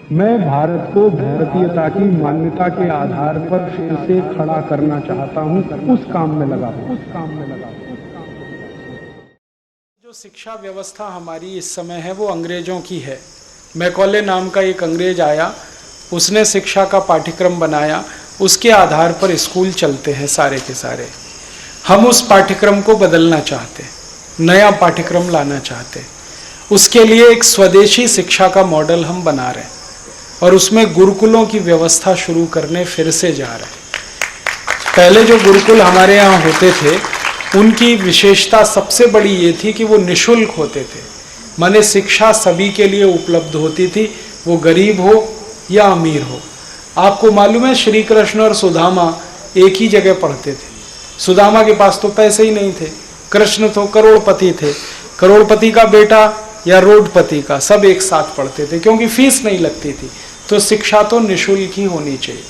मैं भारत को भारतीयता की मान्यता के आधार पर फिर से खड़ा करना चाहता हूं, उस काम में लगा हूं। जो शिक्षा व्यवस्था हमारी इस समय है वो अंग्रेजों की है। मैकॉले नाम का एक अंग्रेज आया, उसने शिक्षा का पाठ्यक्रम बनाया, उसके आधार पर स्कूल चलते हैं सारे के सारे। हम उस पाठ्यक्रम को बदलना चाहते, नया पाठ्यक्रम लाना चाहते। उसके लिए एक स्वदेशी शिक्षा का मॉडल हम बना रहे हैं और उसमें गुरुकुलों की व्यवस्था शुरू करने फिर से जा रहे हैं। पहले जो गुरुकुल हमारे यहाँ होते थे उनकी विशेषता सबसे बड़ी ये थी कि वो निःशुल्क होते थे, माने शिक्षा सभी के लिए उपलब्ध होती थी, वो गरीब हो या अमीर हो। आपको मालूम है श्री कृष्ण और सुदामा एक ही जगह पढ़ते थे। सुदामा के पास तो पैसे ही नहीं थे, कृष्ण तो करोड़पति थे, करोड़पति का बेटा या रोडपति का, सब एक साथ पढ़ते थे क्योंकि फीस नहीं लगती थी। तो शिक्षा तो निःशुल्क ही होनी चाहिए।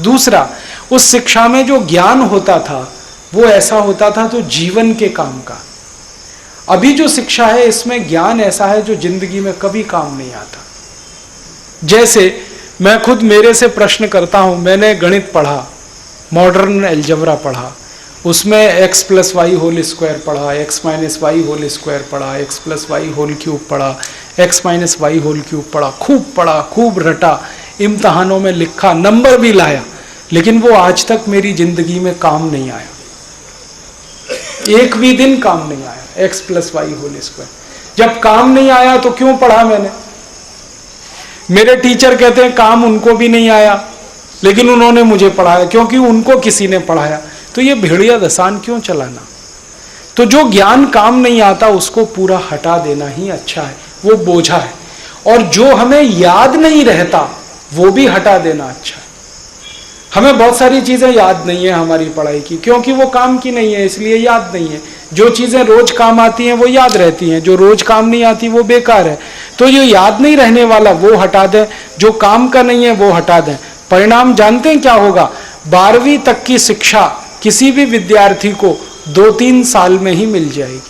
दूसरा, उस शिक्षा में जो ज्ञान होता था वो ऐसा होता था तो जीवन के काम का। अभी जो शिक्षा है इसमें ज्ञान ऐसा है जो जिंदगी में कभी काम नहीं आता। जैसे मैं खुद मेरे से प्रश्न करता हूं, मैंने गणित पढ़ा, मॉडर्न एल्जेब्रा पढ़ा, उसमें x + y² पढ़ा, x - y² पढ़ा, x + y³ पढ़ा, x - y³ पढ़ा, खूब रटा, इम्तहानों में लिखा, नंबर भी लाया, लेकिन वो आज तक मेरी जिंदगी में काम नहीं आया। एक भी दिन काम नहीं आया x + y²। जब काम नहीं आया तो क्यों पढ़ा मैंने? मेरे टीचर कहते हैं काम उनको भी नहीं आया लेकिन उन्होंने मुझे पढ़ाया, क्योंकि उनको किसी ने पढ़ाया। तो ये भेड़िया दसान क्यों चलाना? तो जो ज्ञान काम नहीं आता उसको पूरा हटा देना ही अच्छा है, वो बोझा है। और जो हमें याद नहीं रहता वो भी हटा देना अच्छा है। हमें बहुत सारी चीजें याद नहीं है हमारी पढ़ाई की, क्योंकि वो काम की नहीं है इसलिए याद नहीं है। जो चीजें रोज काम आती हैं वो याद रहती हैं, जो रोज काम नहीं आती वो बेकार है। तो जो याद नहीं रहने वाला वो हटा दें, जो काम का नहीं है वो हटा दें। परिणाम जानते हैं क्या होगा? 12वीं तक की शिक्षा किसी भी विद्यार्थी को 2-3 साल में ही मिल जाएगी।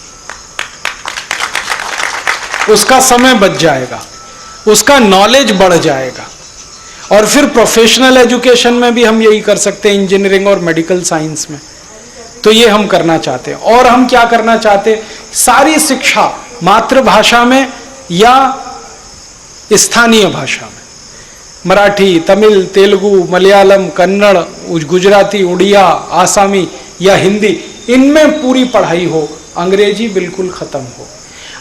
उसका समय बच जाएगा, उसका नॉलेज बढ़ जाएगा। और फिर प्रोफेशनल एजुकेशन में भी हम यही कर सकते हैं, इंजीनियरिंग और मेडिकल साइंस में। तो ये हम करना चाहते हैं। और हम क्या करना चाहते हैं? सारी शिक्षा मातृभाषा में या स्थानीय भाषा में, मराठी, तमिल, तेलुगु, मलयालम, कन्नड़, गुजराती, उड़िया, आसामी या हिंदी, इनमें पूरी पढ़ाई हो। अंग्रेजी बिल्कुल खत्म हो।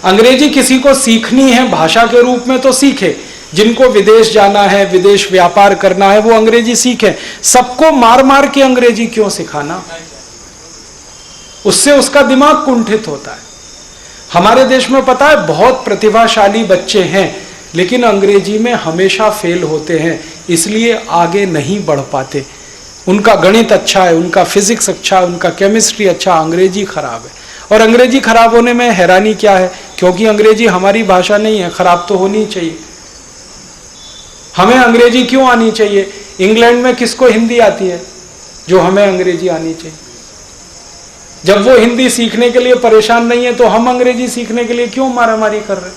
अंग्रेजी किसी को सीखनी है भाषा के रूप में तो सीखे, जिनको विदेश जाना है, विदेश व्यापार करना है, वो अंग्रेजी सीखे। सबको मार मार के अंग्रेजी क्यों सिखाना? उससे उसका दिमाग कुंठित होता है। हमारे देश में पता है बहुत प्रतिभाशाली बच्चे हैं लेकिन अंग्रेजी में हमेशा फेल होते हैं, इसलिए आगे नहीं बढ़ पाते। उनका गणित अच्छा है, उनका फिजिक्स अच्छा है, उनका केमिस्ट्री अच्छा, अंग्रेजी खराब है। और अंग्रेजी खराब होने में हैरानी क्या है? क्योंकि अंग्रेजी हमारी भाषा नहीं है, खराब तो होनी चाहिए। हमें अंग्रेजी क्यों आनी चाहिए? इंग्लैंड में किसको हिंदी आती है जो हमें अंग्रेजी आनी चाहिए? जब वो हिंदी सीखने के लिए परेशान नहीं है तो हम अंग्रेजी सीखने के लिए क्यों मारामारी कर रहे हैं?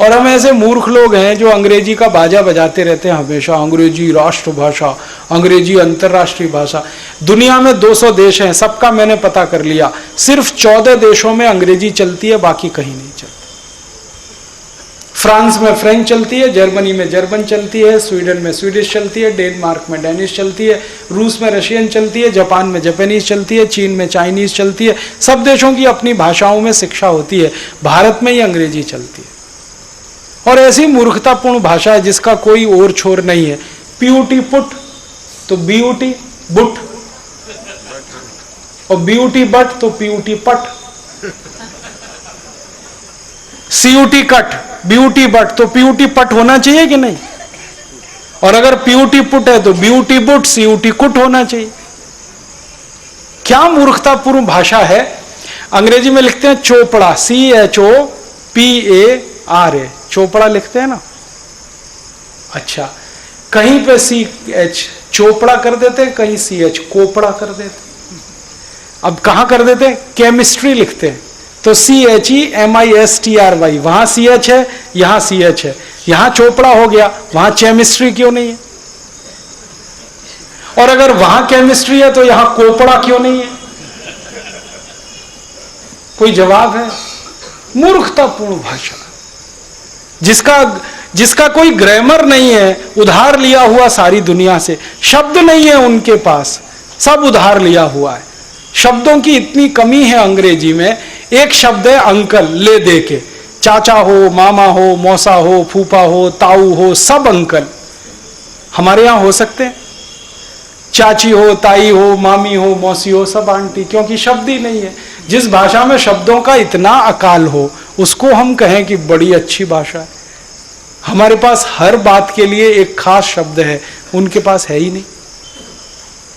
और हम ऐसे मूर्ख लोग हैं जो अंग्रेजी का बाजा बजाते रहते हैं हमेशा, अंग्रेजी राष्ट्रभाषा, अंग्रेजी अंतर्राष्ट्रीय भाषा। दुनिया में 200 देश हैं, सबका मैंने पता कर लिया, सिर्फ 14 देशों में अंग्रेजी चलती है, बाकी कहीं नहीं चलती। फ्रांस में फ्रेंच चलती है, जर्मनी में जर्मन चलती है, स्वीडन में स्वीडिश चलती है, डेनमार्क में डेनिश चलती है, रूस में रशियन चलती है, जापान में जापानीज चलती है, चीन में चाइनीज चलती है। सब देशों की अपनी भाषाओं में शिक्षा होती है, भारत में ही अंग्रेजी चलती है। और ऐसी मूर्खतापूर्ण भाषा है जिसका कोई और छोर नहीं है। पीयूटी पुट तो बीयूटी बुट, और बीयूटी बट तो पीयूटी पट, सीयूटी कट, ब्यूटी बट तो पीयूटी पट होना चाहिए कि नहीं? और अगर पीयूटी पुट है तो ब्यूटी बुट, सीयूटी कुट होना चाहिए। क्या मूर्खतापूर्ण भाषा है। अंग्रेजी में लिखते हैं चोपड़ा, CHOPARA, चोपड़ा लिखते हैं ना। अच्छा, कहीं पे CH चोपड़ा कर देते हैं, कहीं CH कोपड़ा कर देते हैं। अब कहां कर देते हैं? केमिस्ट्री लिखते हैं तो CHEMISTRY, वहां CH है, यहां CH है। यहां चोपड़ा हो गया, वहां केमिस्ट्री क्यों नहीं है? और अगर वहां केमिस्ट्री है तो यहां कोपड़ा क्यों नहीं है? कोई जवाब है? मूर्खतापूर्ण भाषा, जिसका कोई ग्रामर नहीं है, उधार लिया हुआ सारी दुनिया से, शब्द नहीं है उनके पास, सब उधार लिया हुआ है। शब्दों की इतनी कमी है अंग्रेजी में। एक शब्द है अंकल, ले दे के, चाचा हो, मामा हो, मौसा हो, फूफा हो, ताऊ हो, सब अंकल। हमारे यहां हो सकते हैं चाची हो, ताई हो, मामी हो, मौसी हो, सब आंटी, क्योंकि शब्द ही नहीं है। जिस भाषा में शब्दों का इतना अकाल हो, उसको हम कहें कि बड़ी अच्छी भाषा है। हमारे पास हर बात के लिए एक खास शब्द है, उनके पास है ही नहीं।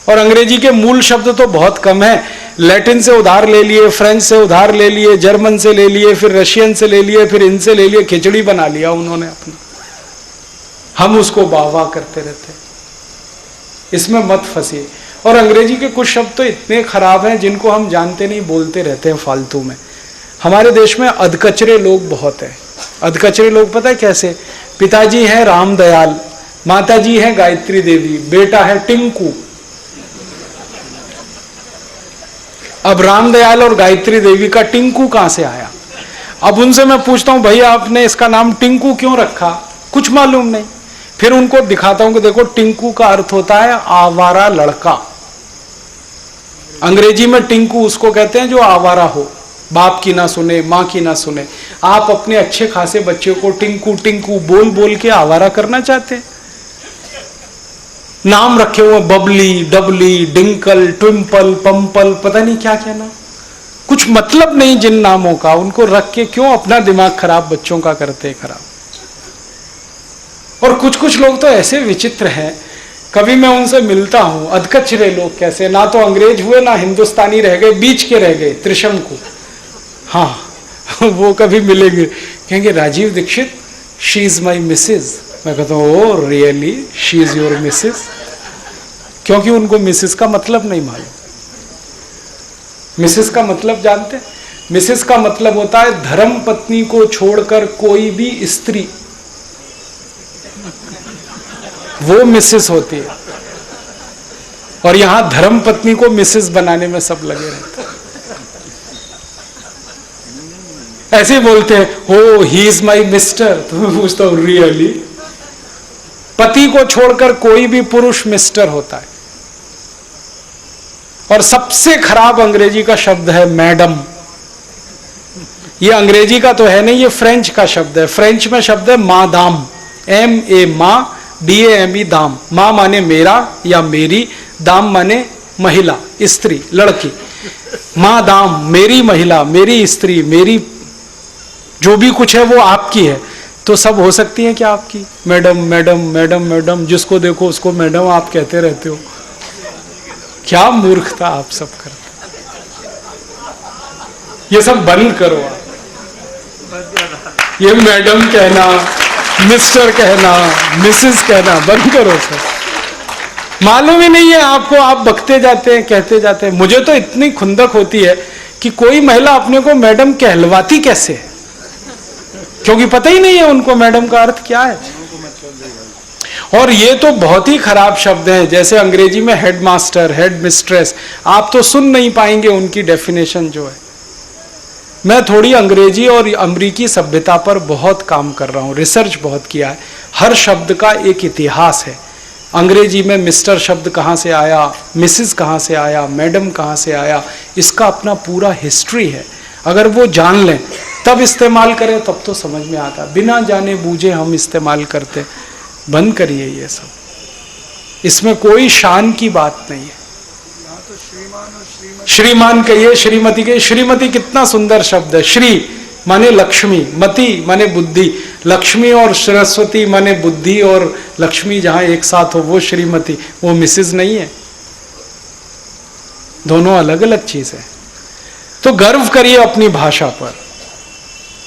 और अंग्रेजी के मूल शब्द तो बहुत कम है। लैटिन से उधार ले लिए, फ्रेंच से उधार ले लिए, जर्मन से ले लिए, फिर रशियन से ले लिए, फिर इनसे ले लिए, खिचड़ी बना लिया उन्होंने अपनी। हम उसको वाह वाह करते रहते हैं। इसमें मत फंसिए। और अंग्रेजी के कुछ शब्द तो इतने खराब हैं जिनको हम जानते नहीं, बोलते रहते हैं फालतू में। हमारे देश में अधकचरे लोग बहुत हैं। अधकचरे लोग पता है कैसे? पिताजी हैं रामदयाल, माताजी हैं गायत्री देवी, बेटा है टिंकू। अब रामदयाल और गायत्री देवी का टिंकू कहां से आया? अब उनसे मैं पूछता हूं, भैया आपने इसका नाम टिंकू क्यों रखा? कुछ मालूम नहीं। फिर उनको दिखाता हूं कि देखो, टिंकू का अर्थ होता है आवारा लड़का। अंग्रेजी में टिंकू उसको कहते हैं जो आवारा हो, बाप की ना सुने, मां की ना सुने। आप अपने अच्छे खासे बच्चे को टिंकू टिंकू बोल बोल के आवारा करना चाहते हैं। नाम रखे हुए बबली, डबली, डिंकल, ट्विंपल, पंपल, पता नहीं क्या क्या नाम। कुछ मतलब नहीं जिन नामों का, उनको रख के क्यों अपना दिमाग खराब बच्चों का करते हैं खराब। और कुछ कुछ लोग तो ऐसे विचित्र हैं, कभी मैं उनसे मिलता हूं, अधकचरे लोग कैसे, ना तो अंग्रेज हुए ना हिंदुस्तानी रह गए, बीच के रह गए, त्रिशंकु। हाँ वो कभी मिलेंगे, कहेंगे Rajiv Dixit, she is my Mrs. मैं कहता हूँ oh really, she is your Mrs? क्योंकि उनको मिसेज का मतलब नहीं मालूम। मिसेज का मतलब जानते हैं? मिसेज का मतलब होता है धर्म पत्नी को छोड़कर कोई भी स्त्री, वो मिसेस होती है। और यहां धर्म पत्नी को मिसेस बनाने में सब लगे रहते हैं। ऐसे बोलते हैं, हो ही इज माई मिस्टर। तो मैं पूछता हूं रियली? पति को छोड़कर कोई भी पुरुष मिस्टर होता है। और सबसे खराब अंग्रेजी का शब्द है मैडम। ये अंग्रेजी का तो है नहीं, ये फ्रेंच का शब्द है। फ्रेंच में शब्द है मादाम, MA मां, DAME दाम। मां माने मेरा या मेरी, दाम माने महिला, स्त्री, लड़की। मां दाम, मेरी महिला, मेरी स्त्री, मेरी जो भी कुछ है वो आपकी है। तो सब हो सकती है क्या आपकी? मैडम मैडम मैडम मैडम, जिसको देखो उसको मैडम आप कहते रहते हो। क्या मूर्खता आप सब करते। ये सब बंद करो आप। ये मैडम कहना, मिस्टर कहना, मिसेस कहना बंद करो सब। मालूम ही नहीं है आपको, आप बकते जाते हैं, कहते जाते हैं। मुझे तो इतनी खुंदक होती है कि कोई महिला अपने को मैडम कहलवाती कैसे है, क्योंकि पता ही नहीं है उनको मैडम का अर्थ क्या है। और ये तो बहुत ही खराब शब्द हैं, जैसे अंग्रेजी में हेडमास्टर, हेड मिस्ट्रेस, आप तो सुन नहीं पाएंगे उनकी डेफिनेशन जो है। मैं थोड़ी अंग्रेजी और अमेरिकी सभ्यता पर बहुत काम कर रहा हूँ, रिसर्च बहुत किया है। हर शब्द का एक इतिहास है। अंग्रेजी में मिस्टर शब्द कहाँ से आया, मिसेस कहाँ से आया, मैडम कहाँ से आया, इसका अपना पूरा हिस्ट्री है। अगर वो जान लें तब इस्तेमाल करें, तब तो समझ में आता। बिना जाने बूझे हम इस्तेमाल करते। बंद करिए ये सब, इसमें कोई शान की बात नहीं है। श्रीमान कहिए, श्रीमती कहिए। श्रीमती कितना सुंदर शब्द है। श्री माने लक्ष्मी, मति माने बुद्धि। लक्ष्मी और सरस्वती माने बुद्धि और लक्ष्मी जहां एक साथ हो वो श्रीमती, वो मिसेज नहीं है। दोनों अलग अलग चीज है। तो गर्व करिए अपनी भाषा पर,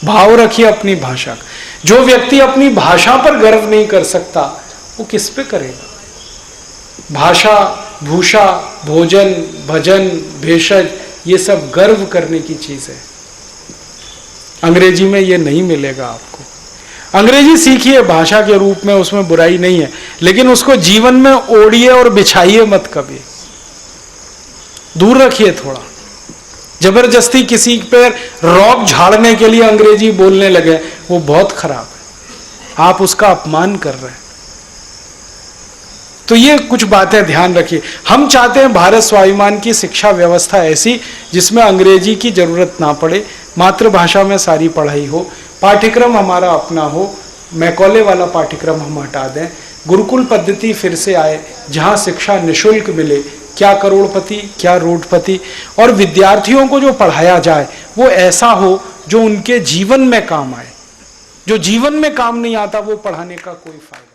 भाव रखिए अपनी भाषा का। जो व्यक्ति अपनी भाषा पर गर्व नहीं कर सकता वो किस पे करेगा? भाषा, भूषा, भोजन, भजन, भेषज, ये सब गर्व करने की चीज है। अंग्रेजी में ये नहीं मिलेगा आपको। अंग्रेजी सीखिए भाषा के रूप में, उसमें बुराई नहीं है, लेकिन उसको जीवन में ओढ़िए और बिछाइए मत कभी, दूर रखिए थोड़ा। जबरदस्ती किसी पे रॉब झाड़ने के लिए अंग्रेजी बोलने लगे, वो बहुत खराब है, आप उसका अपमान कर रहे हैं। तो ये कुछ बातें ध्यान रखिए। हम चाहते हैं भारत स्वाभिमान की शिक्षा व्यवस्था ऐसी जिसमें अंग्रेजी की जरूरत ना पड़े, मातृभाषा में सारी पढ़ाई हो, पाठ्यक्रम हमारा अपना हो, मैकॉले वाला पाठ्यक्रम हम हटा दें, गुरुकुल पद्धति फिर से आए जहां शिक्षा निशुल्क मिले, क्या करोड़पति क्या रोडपति, और विद्यार्थियों को जो पढ़ाया जाए वो ऐसा हो जो उनके जीवन में काम आए। जो जीवन में काम नहीं आता वो पढ़ाने का कोई फायदा